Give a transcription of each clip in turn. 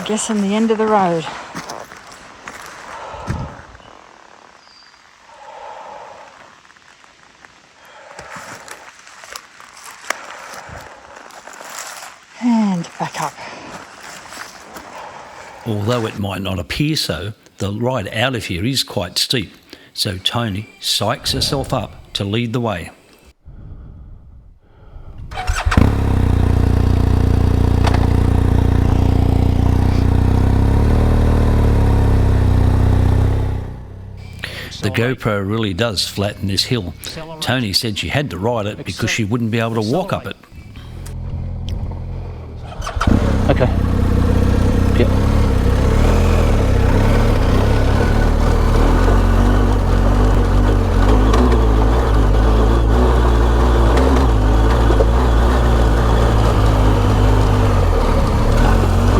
guessing the end of the road. And back up. Although it might not appear so, the ride out of here is quite steep, so Tony psychs herself up to lead the way. The GoPro really does flatten this hill. Tony said she had to ride it because she wouldn't be able to walk up it. Okay. Yep.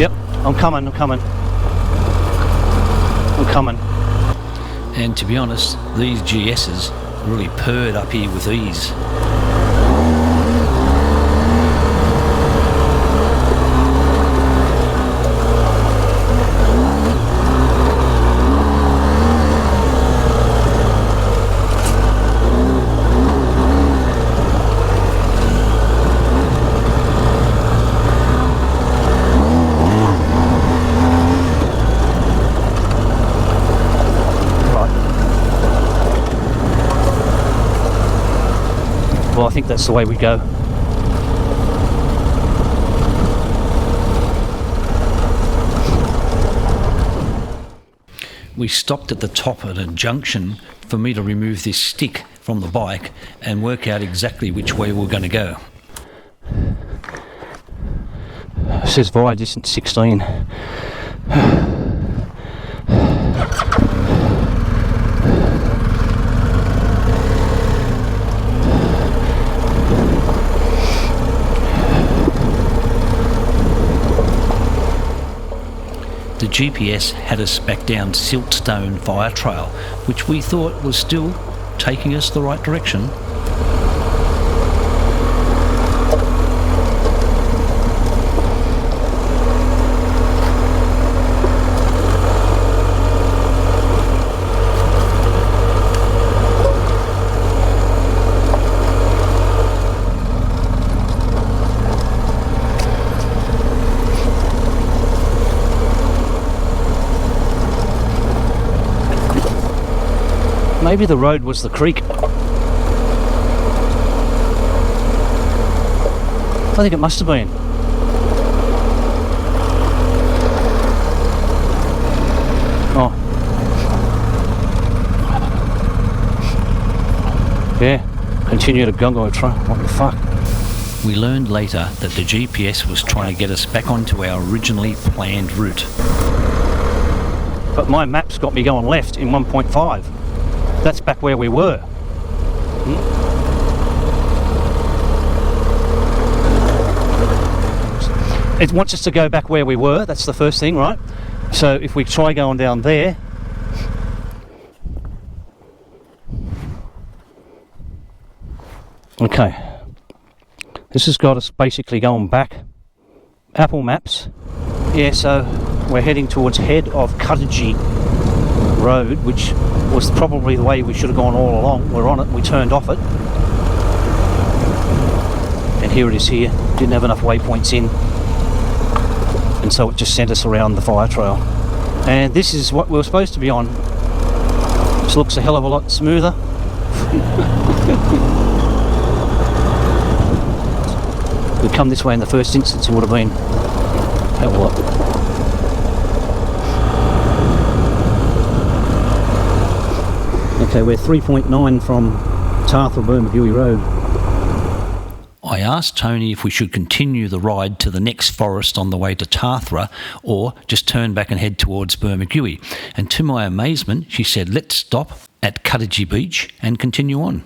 Yep, I'm coming. And to be honest, these GSs really purred up here with ease. Well, I think that's the way we go. We stopped at the top at a junction for me to remove this stick from the bike and work out exactly which way we're going to go. It says via distance 16. The GPS had us back down Siltstone Fire Trail, which we thought was still taking us the right direction. Maybe the road was the creek. I think it must have been. Oh. Yeah, continue to Gungo Trail. What the fuck? We learned later that the GPS was trying to get us back onto our originally planned route. But my map's got me going left in 1.5. That's back where we were. It wants us to go back where we were, that's the first thing, right? So if we try going down there, okay, this has got us basically going back. Apple Maps, yeah, so we're heading towards head of Cuttergy Road, which was probably the way we should have gone all along. We're on it, we turned off it, and here it is here. Didn't have enough waypoints in, and so it just sent us around the fire trail. And this is what we were supposed to be on. This looks a hell of a lot smoother. If we'd come this way in the first instance, it would have been a hell of a lot. Okay, we're 3.9 from Tathra Bermagui Road. I asked Tony if we should continue the ride to the next forest on the way to Tathra or just turn back and head towards Bermagui. And to my amazement, she said, let's stop at Cuttergy Beach and continue on.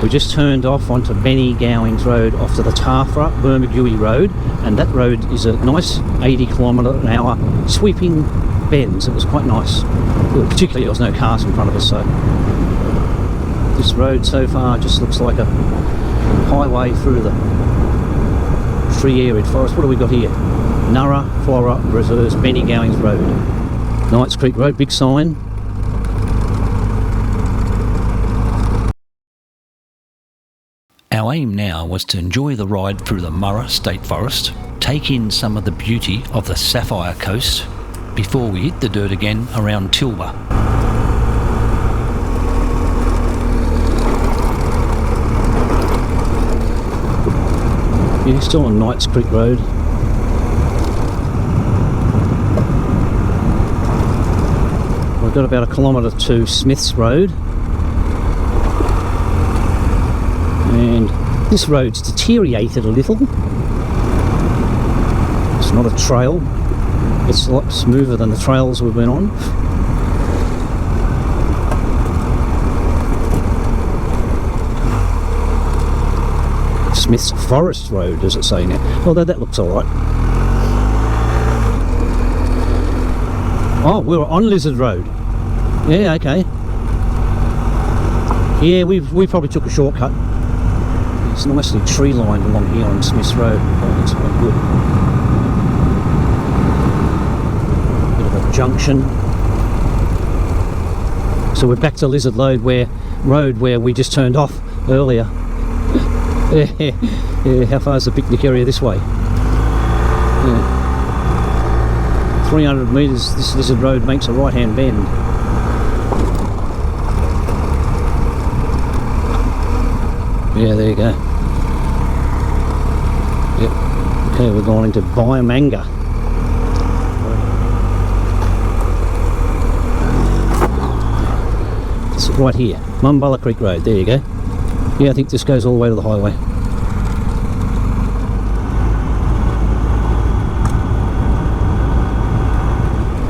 We just turned off onto Benny Gowings Road off to the Tathra Bermagui Road, and that road is a nice 80km/h sweeping bends. It was quite nice. Particularly there was no cars in front of us, so this road so far just looks like a highway through the tree arid forest. What do we got here? Nurra Flora Reserves Benny Gowings Road. Knights Creek Road, big sign. Our aim now was to enjoy the ride through the Murra State Forest, take in some of the beauty of the Sapphire Coast before we hit the dirt again around Tilba. Yeah, still on Knights Creek Road. We've got about a kilometre to Smiths Road. And this road's deteriorated a little. It's not a trail. It's a lot smoother than the trails we've been on. Smith's Forest Road, does it say now? Although that looks alright. Oh, we're on Lizard Road. Yeah, okay. Yeah, we probably took a shortcut. It's nicely tree lined along here on Smith's Road. Oh, looks quite good. Bit of a junction. So we're back to Lizard Road where we just turned off earlier. Yeah, how far is the picnic area this way? Yeah. 300 metres, this Lizard Road makes a right-hand bend. Yeah, there you go. Yep. Okay, we're going into Biamanga. It's right here, Wamban Creek Road, there you go. Yeah, I think this goes all the way to the highway.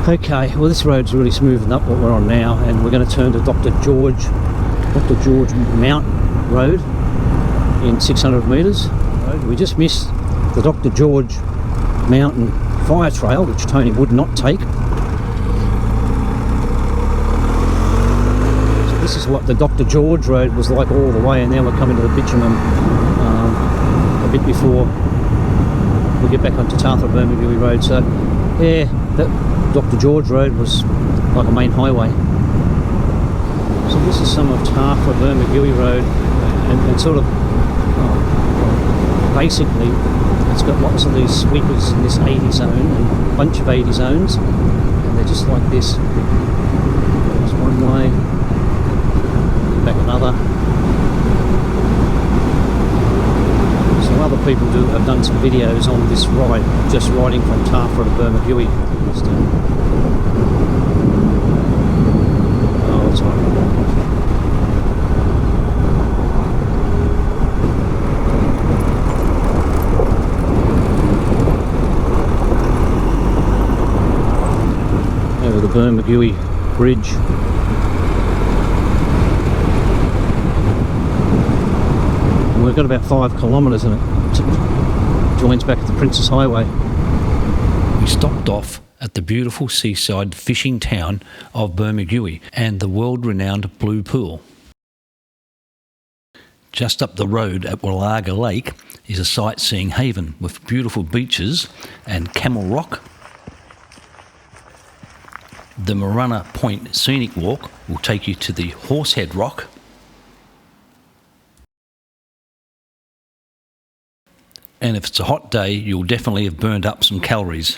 Okay, well this road's really smoothing up what we're on now, and we're going to turn to Dr. George Mountain Road in 600 metres. We just missed the Dr. George Mountain Fire Trail, which Tony would not take. So this is what the Dr. George Road was like all the way, and now we're coming to the bitumen a bit before we get back onto Tarthra Bermagui Road. So yeah, that Dr. George Road was like a main highway. So this is some of Tarthra Bermagui Road, and sort of basically it's got lots of these sweepers in this 80 zone and a bunch of 80 zones, and they're just like this. There's one way, back another. So other people have done some videos on this ride, just riding from Tarthra to Bermagui. Oh, that's right. Over the Bermagui Bridge. And we've got about 5 kilometres in it. It joins back at the Princes Highway. We stopped off at the beautiful seaside fishing town of Bermagui and the world-renowned Blue Pool. Just up the road at Wallaga Lake is a sightseeing haven with beautiful beaches and Camel Rock. The Marunna Point Scenic Walk will take you to the Horsehead Rock. And if it's a hot day, you'll definitely have burned up some calories.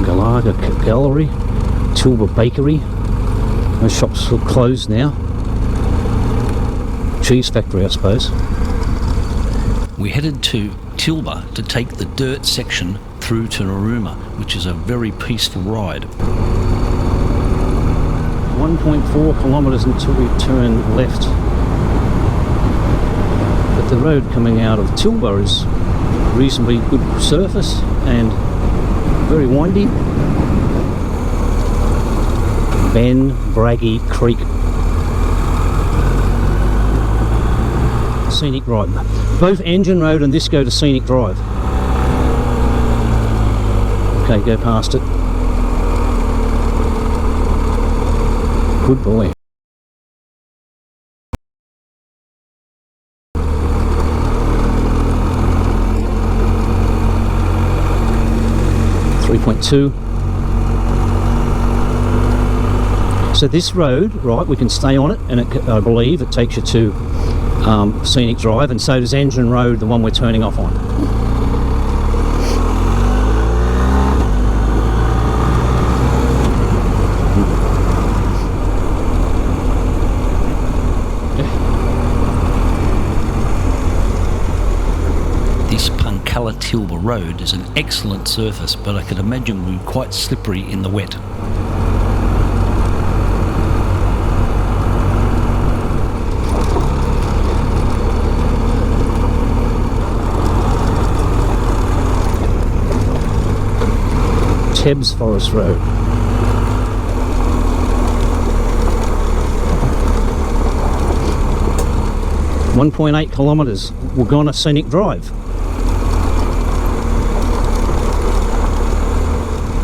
Galaga Gallery, Tilba Bakery. Those shops are closed now. Cheese factory, I suppose. We headed to Tilba to take the dirt section through to Naruma, which is a very peaceful ride. 1.4 kilometres until we turn left. But the road coming out of Tilba is reasonably good surface and very windy. Bandicoot Creek. Scenic Drive. Both Engine Road and this go to Scenic Drive. Okay, go past it. Good boy. 3.2. So this road, right, we can stay on it, and I believe it takes you to Scenic Drive, and so does Engine Road, the one we're turning off on. This Punkalla-Tilba road is an excellent surface, but I could imagine we're quite slippery in the wet. Tebbs Forest Road. .8 kilometres. We're going to Scenic Drive.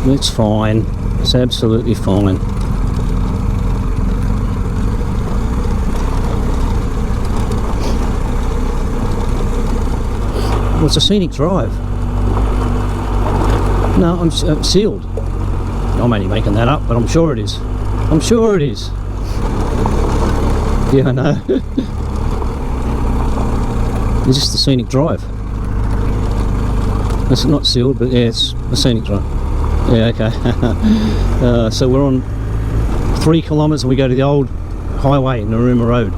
It's fine. It's absolutely fine. Well, it's a Scenic Drive. No, I'm sealed. I'm only making that up, but I'm sure it is. I'm sure it is. Yeah, I know. It's just the Scenic Drive. It's not sealed, but yeah, it's a Scenic Drive. Yeah, okay. So we're on 3 kilometres and we go to the old highway, Moruya Road.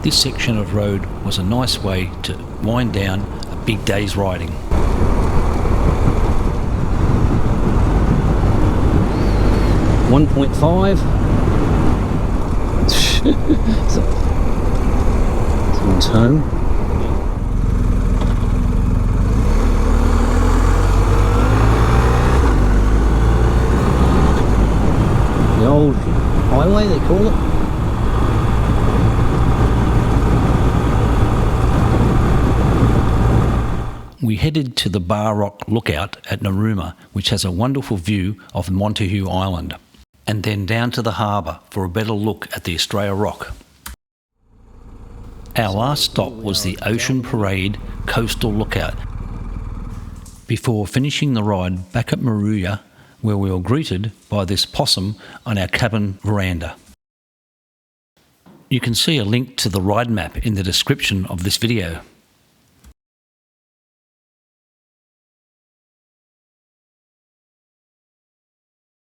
This section of road was a nice way to wind down a big day's riding. .5. Someone's home. The old highway, they call it. We headed to the Bar Rock Lookout at Narooma, which has a wonderful view of Montague Island, and then down to the harbour for a better look at the Australia Rock. Our last stop was the Ocean Parade Coastal Lookout, before finishing the ride back at Moruya, where we were greeted by this possum on our cabin veranda. You can see a link to the ride map in the description of this video.